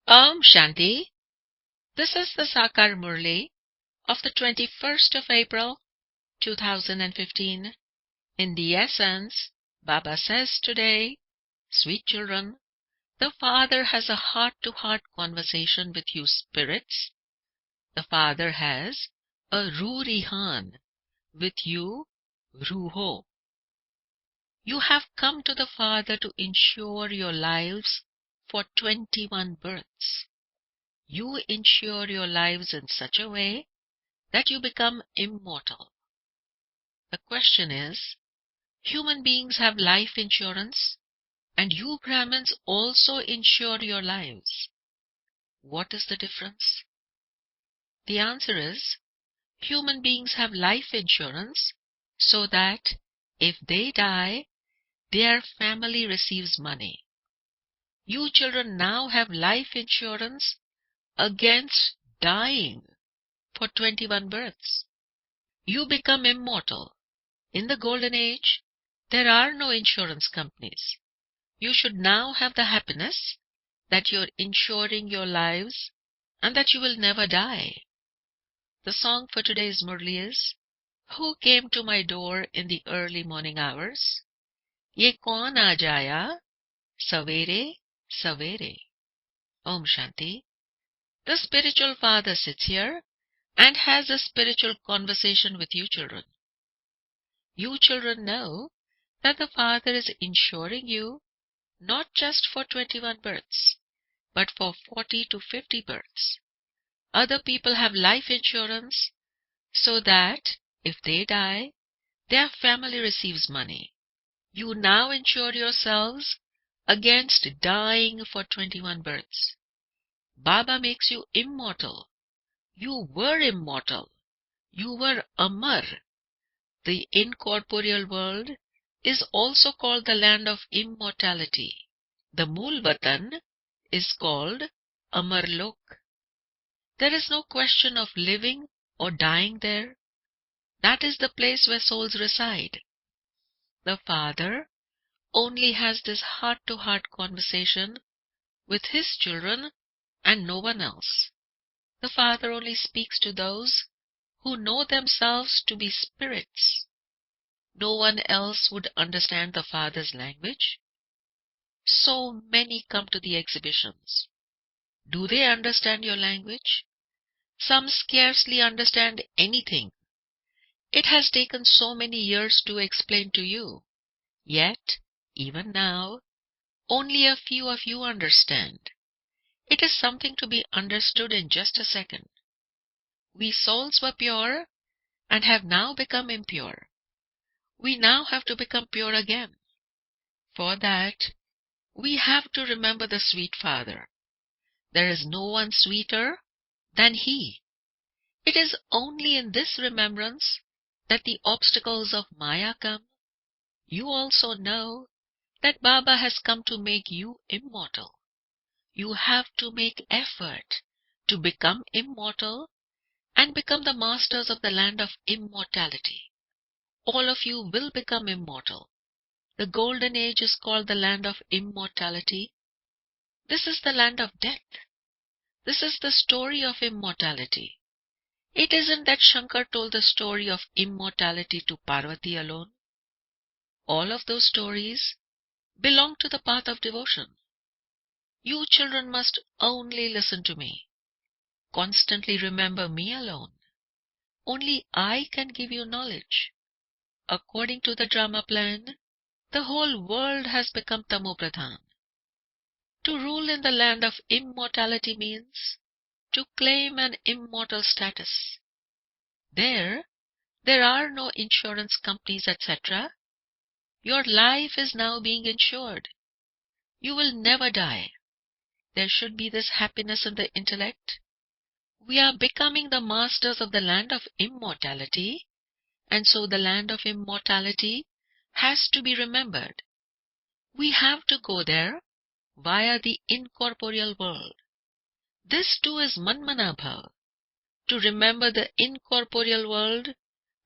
Shanti. This is the Sakar Murli of the 21st of April, 2015. In the essence, Baba says today, sweet children, the Father has a heart-to-heart conversation with you spirits. The Father has a Rurihan with you, Ruho. You have come to the Father to insure your lives for 21 births. You insure your lives in such a way that you become immortal. The question is, human beings have life insurance, and you Brahmins also insure your lives. What is the difference? The answer is, human beings have life insurance so that if they die, their family receives money. You children now have life insurance against dying for 21 births. You become immortal. In the golden age, there are no insurance companies. You should now have the happiness that you're insuring your lives and that you will never die. The song for today's Murli is, Who came to my door in the early morning hours? Ye kaun aa jaya, savere, savere. Om Shanti. The spiritual father sits here and has a spiritual conversation with you children. You children know that the Father is insuring you not just for 21 births, but for 40 to 50 births. Other people have life insurance so that if they die, their family receives money. You now insure yourselves against dying for 21 births. Baba makes you immortal. You were immortal. You were Amar. The incorporeal world is also called the land of immortality. The Mool Vatan is called Amarlok. There is no question of living or dying there. That is the place where souls reside. The Father only has this heart-to-heart conversation with His children and no one else. The Father only speaks to those who know themselves to be spirits. No one else would understand the Father's language. So many come to the exhibitions. Do they understand your language? Some scarcely understand anything. It has taken so many years to explain to you. Yet, even now, only a few of you understand. It is something to be understood in just a second. We souls were pure and have now become impure. We now have to become pure again. For that, we have to remember the sweet Father. There is no one sweeter than He. It is only in this remembrance that the obstacles of Maya come. You also know that Baba has come to make you immortal. You have to make effort to become immortal and become the masters of the land of immortality. All of you will become immortal. The golden age is called the land of immortality. This is the land of death. This is the story of immortality. It isn't that Shankar told the story of immortality to Parvati alone. All of those stories belong to the path of devotion. You children must only listen to me. Constantly remember me alone. Only I can give you knowledge. According to the drama plan, the whole world has become Tamopradhan. To rule in the land of immortality means to claim an immortal status. There are no insurance companies, etc. Your life is now being insured. You will never die. There should be this happiness in the intellect. We are becoming the masters of the land of immortality, and so the land of immortality has to be remembered. We have to go there via the incorporeal world. This too is Manmanabhav. To remember the incorporeal world,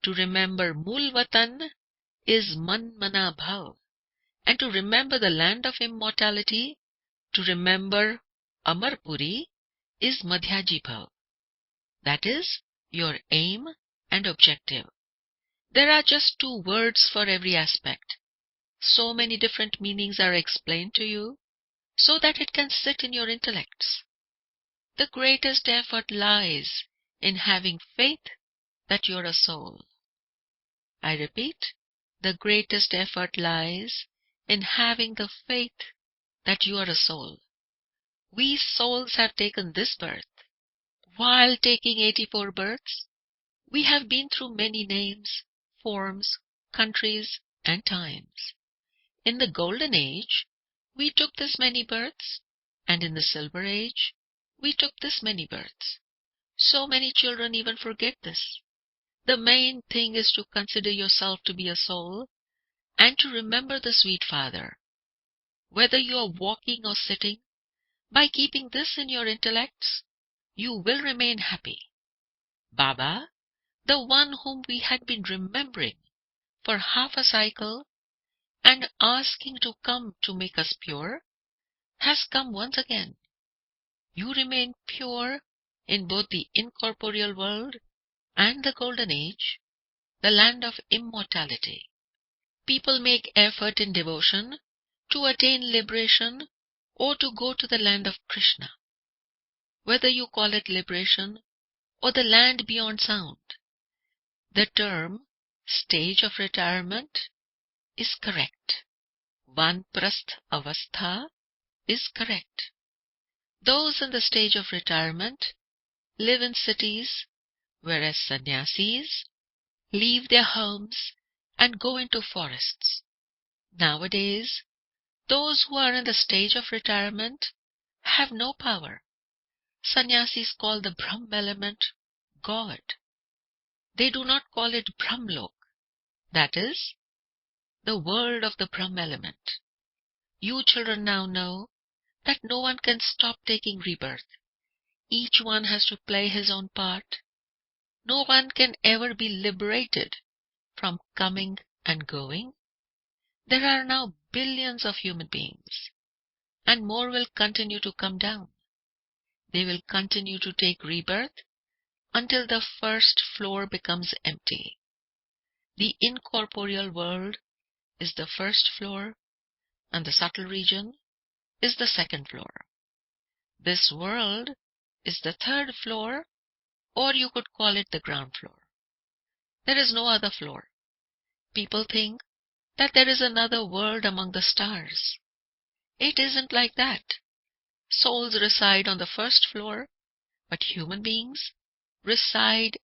to remember Mool Vatan is Manmanabhav. And to remember the land of immortality, to remember Amarpuri is Madhyaji Bhav. That is your aim and objective. There are just 2 words for every aspect. So many different meanings are explained to you so that it can sit in your intellects. The greatest effort lies in having faith that you're a soul. I repeat, the greatest effort lies in having the faith that you are a soul. We souls have taken this birth. While taking 84 births, we have been through many names, forms, countries, and times. In the Golden Age, we took this many births, and in the Silver Age, we took this many births. So many children even forget this. The main thing is to consider yourself to be a soul and to remember the sweet Father. Whether you are walking or sitting, by keeping this in your intellects, you will remain happy. Baba, the one whom we had been remembering for half a cycle and asking to come to make us pure, has come once again. You remain pure in both the incorporeal world and the Golden Age, the land of immortality. People make effort in devotion to attain liberation or to go to the land of Krishna. Whether you call it liberation or the land beyond sound, the term stage of retirement is correct. Vanprasth avastha is correct. Those in the stage of retirement live in cities, whereas sannyasis leave their homes and go into forests. Nowadays, those who are in the stage of retirement have no power. Sannyasis call the Brahm element God. They do not call it Brahmlok, that is, the world of the Brahm element. You children now know that no one can stop taking rebirth. Each one has to play his own part. No one can ever be liberated from coming and going. There are now billions of human beings, and more will continue to come down. They will continue to take rebirth until the first floor becomes empty. The incorporeal world is the first floor, and the subtle region is the second floor. This world is the third floor, or you could call it the ground floor. There is no other floor. People think that there is another world among the stars. It isn't like that. Souls reside on the first floor, but human beings reside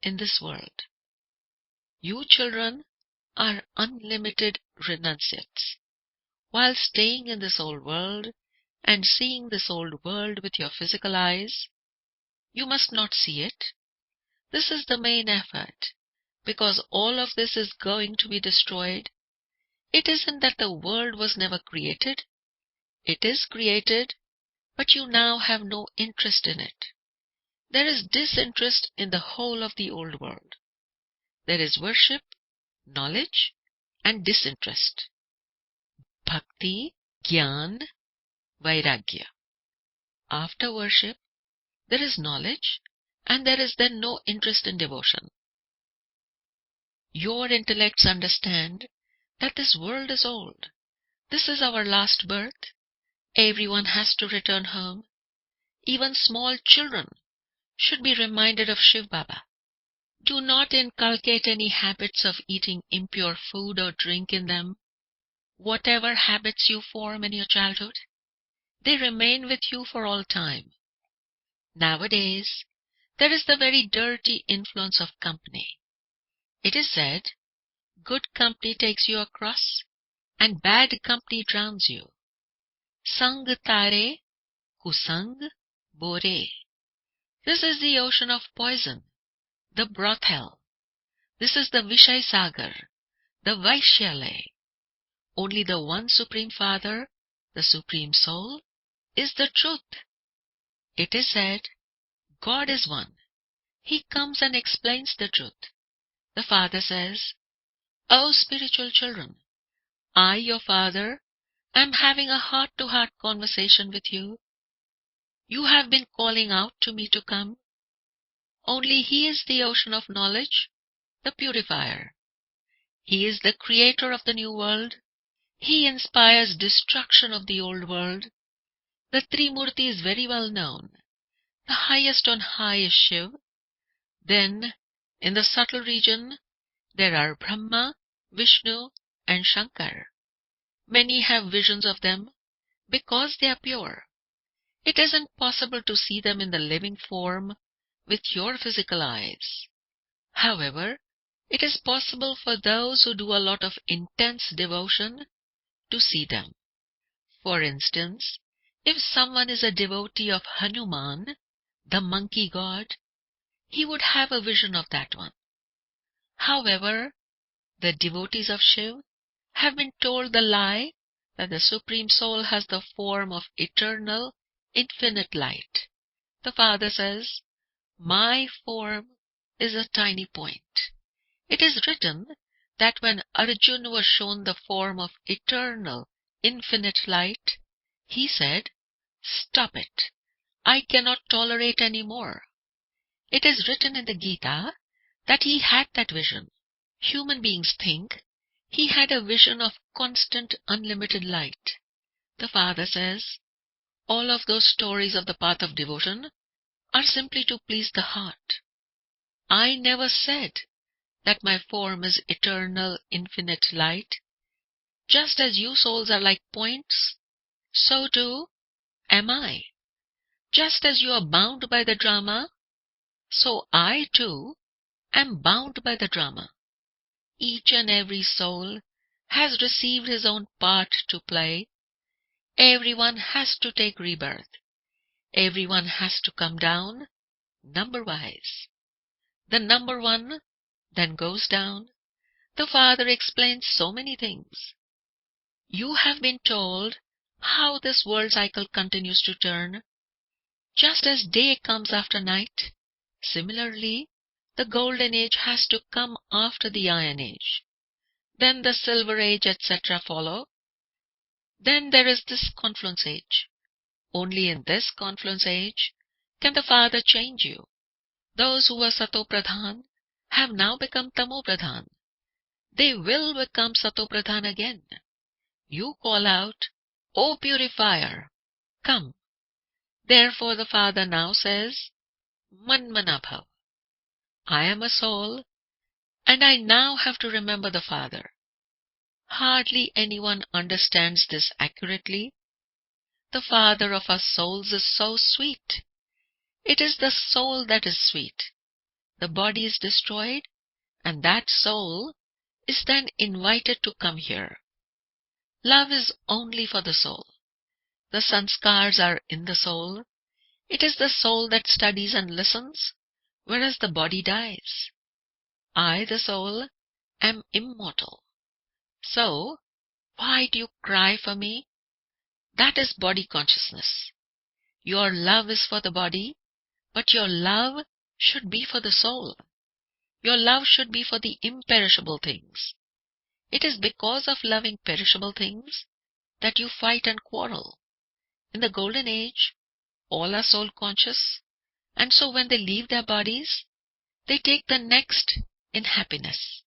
in this world. You children are unlimited renunciates. While staying in this old world and seeing this old world with your physical eyes, you must not see it. This is the main effort, because all of this is going to be destroyed. It isn't that the world was never created. It is created, but you now have no interest in it. There is disinterest in the whole of the old world. There is worship, knowledge, and disinterest. Bhakti, Gyan, Vairagya. After worship, there is knowledge, and there is then no interest in devotion. Your intellects understand that this world is old. This is our last birth. Everyone has to return home. Even small children should be reminded of Shiv Baba. Do not inculcate any habits of eating impure food or drink in them. Whatever habits you form in your childhood, they remain with you for all time. Nowadays, there is the very dirty influence of company. It is said, good company takes you across, and bad company drowns you. Sang tare, kusang bore. This is the ocean of poison, the brothel. This is the Vishay Sagar, the Vaishyalaya. Only the one Supreme Father, the Supreme Soul, is the truth. It is said, God is one. He comes and explains the truth. The Father says, "O spiritual children, I, your Father, am having a heart-to-heart conversation with you. You have been calling out to me to come. Only He is the ocean of knowledge, the purifier. He is the creator of the new world. He inspires destruction of the old world. The Trimurti is very well known. The highest on high is Shiv. Then, in the subtle region, there are Brahma, Vishnu, and Shankar. Many have visions of them because they are pure. It isn't possible to see them in the living form with your physical eyes. However, it is possible for those who do a lot of intense devotion to see them. For instance, if someone is a devotee of Hanuman, the monkey god, he would have a vision of that one. However, the devotees of Shiv have been told the lie that the Supreme Soul has the form of eternal, infinite light. The Father says, "My form is a tiny point." It is written that when Arjuna was shown the form of eternal, infinite light, he said, "Stop it. I cannot tolerate any more." It is written in the Gita that he had that vision. Human beings think he had a vision of constant, unlimited light. The Father says, all of those stories of the path of devotion are simply to please the heart. I never said that my form is eternal, infinite light. Just as you souls are like points, so too am I. Just as you are bound by the drama, so I too am bound by the drama. Each and every soul has received his own part to play. Everyone has to take rebirth. Everyone has to come down number-wise. The number one then goes down. The Father explains so many things. You have been told how this world cycle continues to turn. Just as day comes after night, similarly, the golden age has to come after the iron age. Then the silver age, etc. follow. Then there is this confluence age. Only in this confluence age can the Father change you. Those who were Satopradhan have now become Tamopradhan. They will become Satopradhan again. You call out, "O purifier, come." Therefore the Father now says, Manmanabhav. I am a soul, and I now have to remember the Father. Hardly anyone understands this accurately. The Father of our souls is so sweet. It is the soul that is sweet. The body is destroyed, and that soul is then invited to come here. Love is only for the soul. The sanskars are in the soul. It is the soul that studies and listens, whereas the body dies. I, the soul, am immortal. So, why do you cry for me? That is body consciousness. Your love is for the body, but your love should be for the soul. Your love should be for the imperishable things. It is because of loving perishable things that you fight and quarrel. In the golden age, all are soul conscious, and so when they leave their bodies, they take the next in happiness.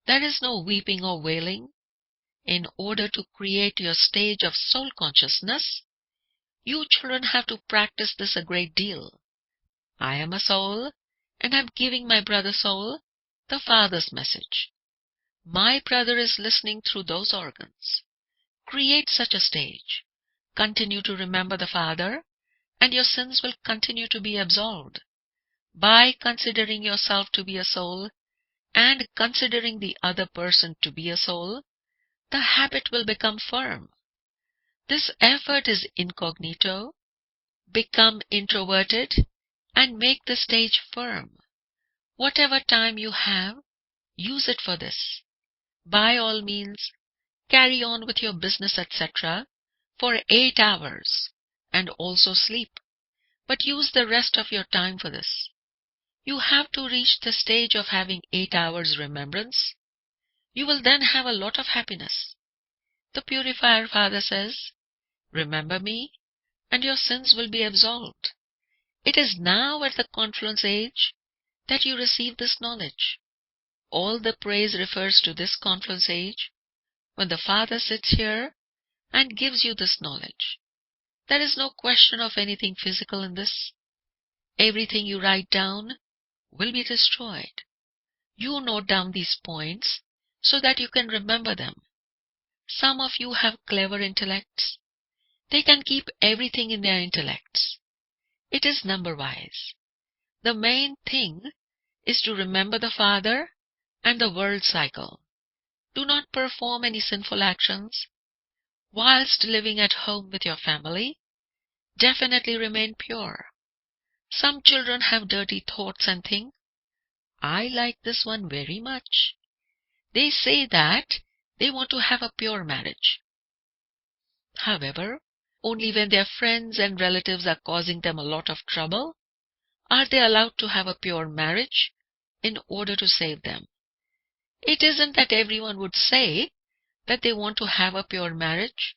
There is no weeping or wailing. In order to create your stage of soul consciousness, you children have to practice this a great deal. I am a soul, and I am giving my brother soul the Father's message. My brother is listening through those organs. Create such a stage. Continue to remember the Father, and your sins will continue to be absolved. By considering yourself to be a soul, and considering the other person to be a soul, the habit will become firm. This effort is incognito. Become introverted, and make the stage firm. Whatever time you have, use it for this. By all means, carry on with your business, etc. for 8 hours, and also sleep, but use the rest of your time for this. You have to reach the stage of having 8 hours remembrance. You will then have a lot of happiness. The Purifier Father says, remember me, and your sins will be absolved. It is now at the confluence age that you receive this knowledge. All the praise refers to this confluence age, when the Father sits here and gives you this knowledge. There is no question of anything physical in this. Everything you write down will be destroyed. You note down these points so that you can remember them. Some of you have clever intellects. They can keep everything in their intellects. It is number-wise. The main thing is to remember the Father and the world cycle. Do not perform any sinful actions. Whilst living at home with your family, definitely remain pure. Some children have dirty thoughts and think, I like this one very much. They say that they want to have a pure marriage. However, only when their friends and relatives are causing them a lot of trouble are they allowed to have a pure marriage in order to save them. It isn't that everyone would say that they want to have a pure marriage.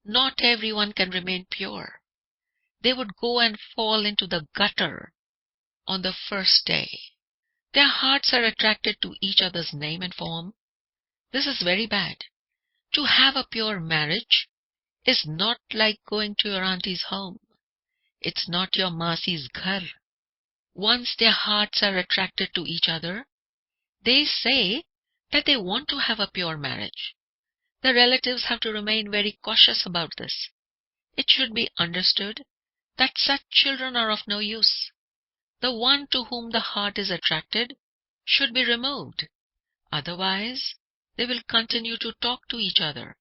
Not everyone can remain pure. They would go and fall into the gutter on the first day. Their hearts are attracted to each other's name and form. This is very bad. To have a pure marriage is not like going to your auntie's home. It's not your masi's ghar. Once their hearts are attracted to each other, they say that they want to have a pure marriage. The relatives have to remain very cautious about this. It should be understood that such children are of no use. The one to whom the heart is attracted should be removed. Otherwise, they will continue to talk to each other.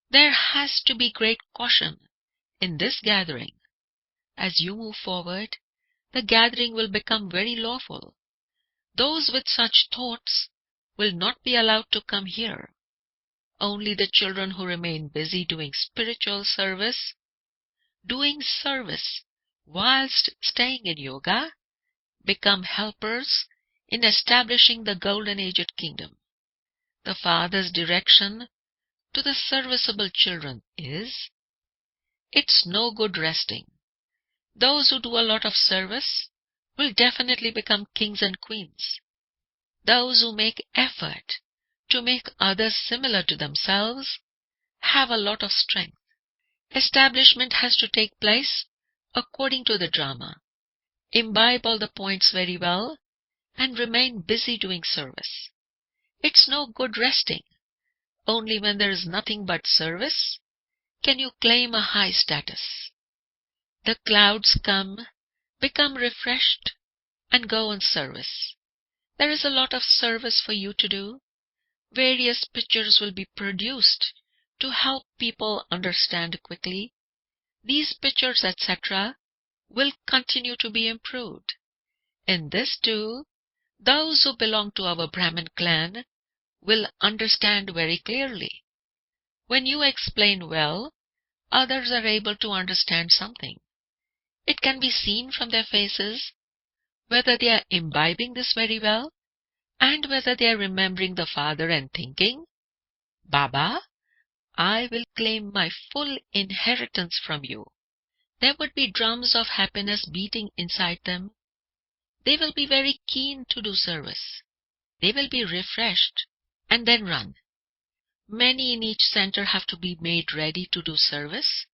There has to be great caution in this gathering. As you move forward, the gathering will become very lawful. Those with such thoughts will not be allowed to come here. Only the children who remain busy doing spiritual service, whilst staying in yoga, become helpers in establishing the golden aged kingdom. The Father's direction to the serviceable children is, it's no good resting. Those who do a lot of service will definitely become kings and queens. Those who make effort to make others similar to themselves have a lot of strength. Establishment has to take place according to the drama. Imbibe all the points very well and remain busy doing service. It's no good resting. Only when there is nothing but service can you claim a high status. The clouds come, become refreshed, and go on service. There is a lot of service for you to do. Various pictures will be produced to help people understand quickly. These pictures, etc., will continue to be improved. In this too, those who belong to our Brahmin clan will understand very clearly. When you explain well, others are able to understand something. It can be seen from their faces whether they are imbibing this very well and whether they are remembering the Father and thinking, Baba, I will claim my full inheritance from you. There would be drums of happiness beating inside them. They will be very keen to do service. They will be refreshed and then run. Many in each center have to be made ready to do service.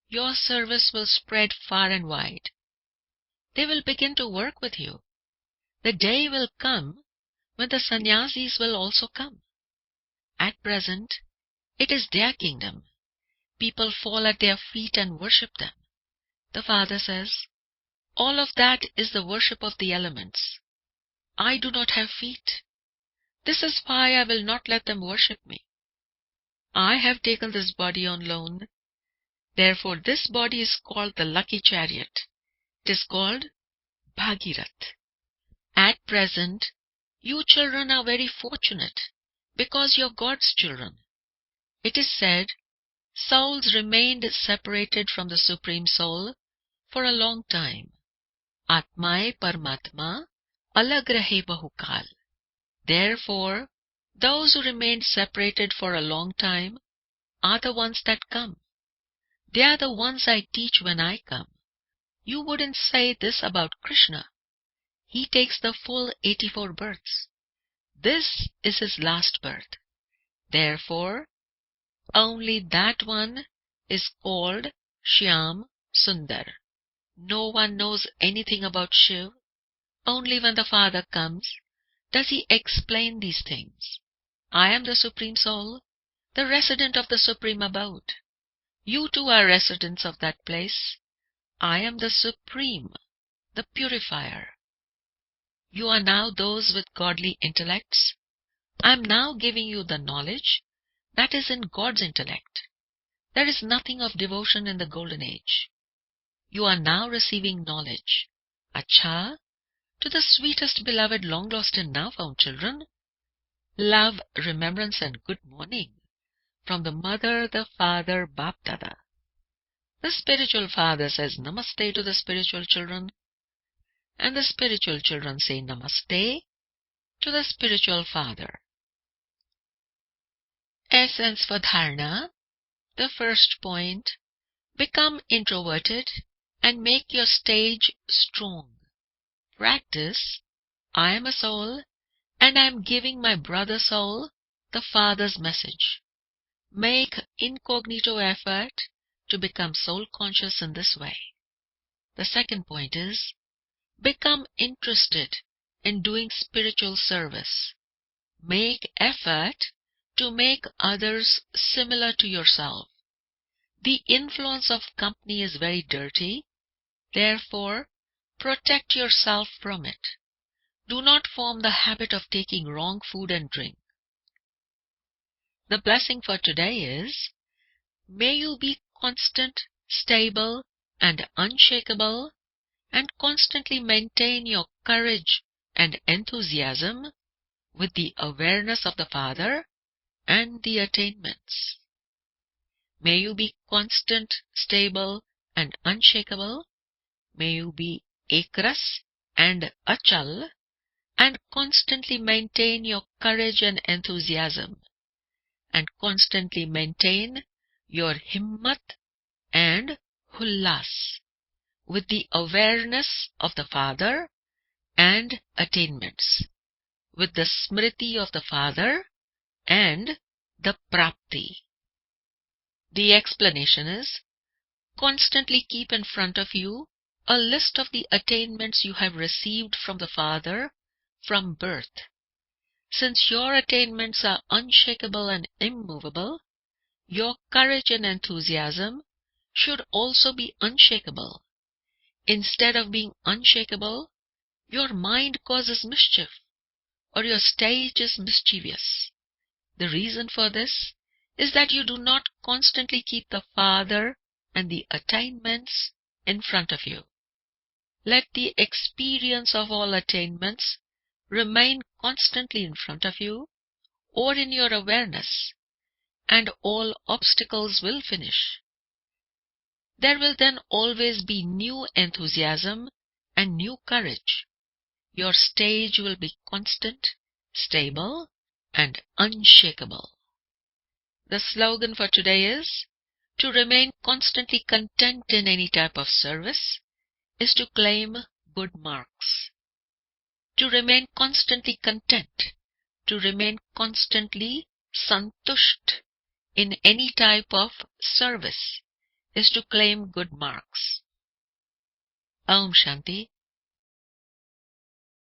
Your service will spread far and wide. They will begin to work with you. The day will come when the sannyasis will also come. At present, it is their kingdom. People fall at their feet and worship them. The Father says, all of that is the worship of the elements. I do not have feet. This is why I will not let them worship me. I have taken this body on loan. Therefore this body is called the lucky chariot. It is called Bhagirath. At present, you children are very fortunate because you are God's children. It is said, souls remained separated from the Supreme Soul for a long time. Atmae Paramatma alag rahe bahukal. Therefore, those who remained separated for a long time are the ones that come. They are the ones I teach when I come. You wouldn't say this about Krishna. He takes the full 84 births. This is his last birth. Therefore, only that one is called Shyam Sundar. No one knows anything about Shiv. Only when the Father comes does he explain these things. I am the Supreme Soul, the resident of the Supreme Abode. You too are residents of that place. I am the Supreme, the Purifier. You are now those with godly intellects. I am now giving you the knowledge that is in God's intellect. There is nothing of devotion in the golden age. You are now receiving knowledge. Acha, to the sweetest beloved long lost and now found children, love, remembrance and good morning from the mother, the father, Bap Dada. The spiritual father says namaste to the spiritual children, and the spiritual children say namaste to the spiritual father. Essence for dharana. The first point, become introverted and make your stage strong. Practice, I am a soul and I am giving my brother soul the Father's message. Make incognito effort to become soul conscious in this way. The second point is, become interested in doing spiritual service. Make effort to make others similar to yourself. The influence of company is very dirty. Therefore, protect yourself from it. Do not form the habit of taking wrong food and drink. The blessing for today is, may you be constant, stable, and unshakable, and constantly maintain your courage and enthusiasm with the awareness of the Father and the attainments. May you be constant, stable, and unshakable. May you be ekras and achal, and constantly maintain your courage and enthusiasm, and constantly maintain your himmat and hullas with the awareness of the Father and attainments, with the smriti of the Father and the prapti. The explanation is, constantly keep in front of you a list of the attainments you have received from the Father from birth. Since your attainments are unshakable and immovable, your courage and enthusiasm should also be unshakable. Instead of being unshakable, your mind causes mischief, or your stage is mischievous. The reason for this is that you do not constantly keep the Father and the attainments in front of you. Let the experience of all attainments remain constantly in front of you or in your awareness, and all obstacles will finish. There will then always be new enthusiasm and new courage. Your stage will be constant, stable, and unshakable. The slogan for today is, to remain constantly content in any type of service is to claim good marks. To remain constantly content, to remain constantly santusht in any type of service is to claim good marks. Om Shanti.